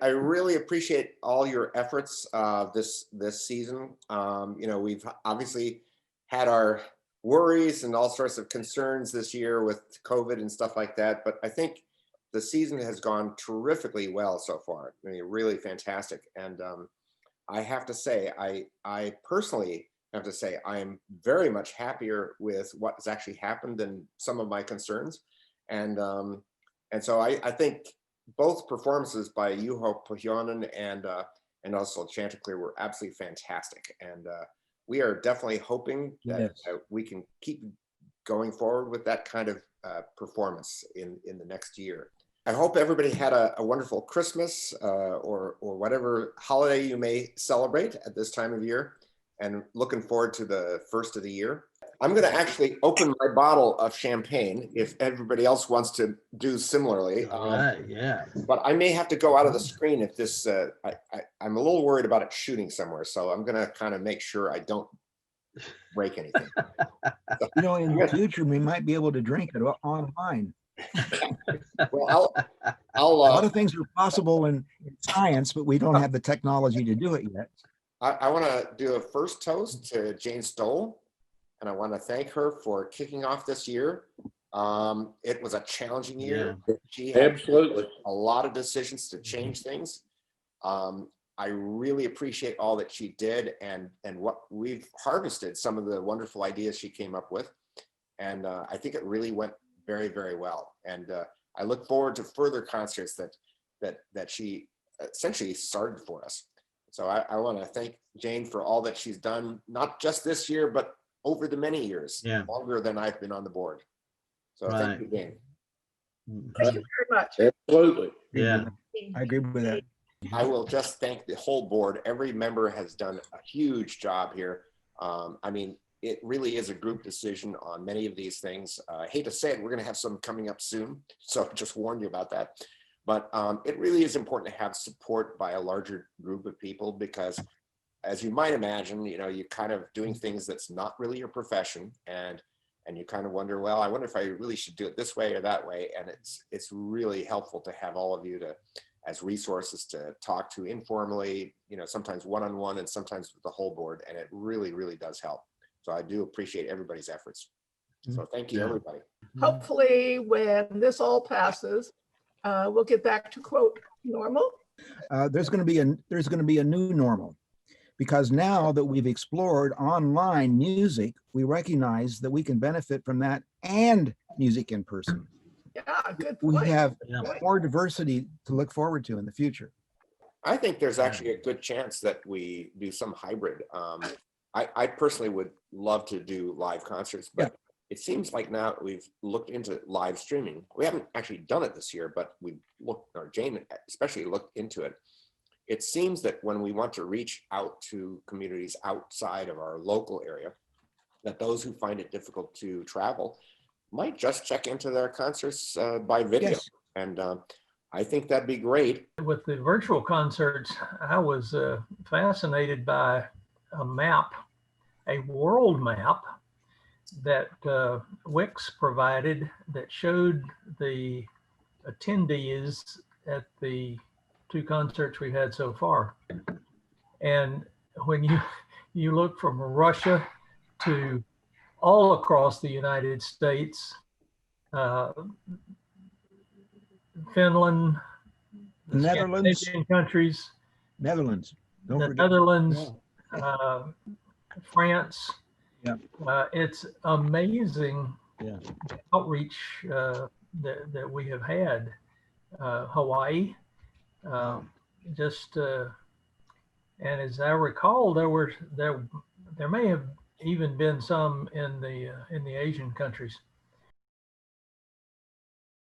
I really appreciate all your efforts this season. We've obviously had our worries and all sorts of concerns this year with COVID and stuff like that, but I think the season has gone terrifically well so far. I mean, really fantastic. And I have to say, I personally have to say, I am very much happier with what has actually happened than some of my concerns. And so I think both performances by Juho Pohjonen and also Chanticleer were absolutely fantastic. And we are definitely hoping that Yes. we can keep going forward with that kind of performance in the next year. I hope everybody had a wonderful Christmas or whatever holiday you may celebrate at this time of year, and looking forward to the first of the year. I'm going to actually open my bottle of champagne if everybody else wants to do similarly. Yeah. But I may have to go out of the screen if this, I'm a little worried about it shooting somewhere. So I'm going to kind of make sure I don't break anything. In the future, we might be able to drink it online. Well, A lot of things are possible in science, but we don't have the technology to do it yet. I want to do a first toast to Jane Stoll, and I want to thank her for kicking off this year. It was a challenging year. Yeah. She had Absolutely. a lot of decisions to change things. I really appreciate all that she did and what we've harvested, some of the wonderful ideas she came up with. And I think it really went very, very well. And I look forward to further concerts that she essentially started for us. So I want to thank Jane for all that she's done, not just this year, but over the many years, longer than I've been on the board. So thank you, Jane. Thank you very much. Absolutely. Yeah, I agree with that. I will just thank the whole board. Every member has done a huge job here. I mean, it really is a group decision on many of these things. I hate to say it, we're going to have some coming up soon, so just warn you about that. But it really is important to have support by a larger group of people because, as you might imagine, you're kind of doing things that's not really your profession, and you kind of wonder, well, I wonder if I really should do it this way or that way. And it's really helpful to have all of you as resources to talk to informally, sometimes one-on-one and sometimes with the whole board, and it really, really does help. So I do appreciate everybody's efforts. So thank you, everybody. Hopefully, when this all passes, we'll get back to quote normal. There's going to be a new normal, because now that we've explored online music, we recognize that we can benefit from that and music in person. Yeah, good point. We have more diversity to look forward to in the future. I think there's actually a good chance that we do some hybrid. I personally would love to do live concerts, but it seems like now we've looked into live streaming. We haven't actually done it this year, but we looked, or Jane especially looked into it. It seems that when we want to reach out to communities outside of our local area, that those who find it difficult to travel might just check into their concerts by video. Yes. And I think that'd be great. With the virtual concerts, I was fascinated by a map, a world map that Wix provided that showed the attendees at the 2 concerts we've had so far. And when you look from Russia to all across the United States, Finland, the Netherlands, Scandinavian countries, Netherlands, the Netherlands, France. Yeah. It's amazing outreach that we have had. Hawaii, and as I recall, there may have even been some in the Asian countries.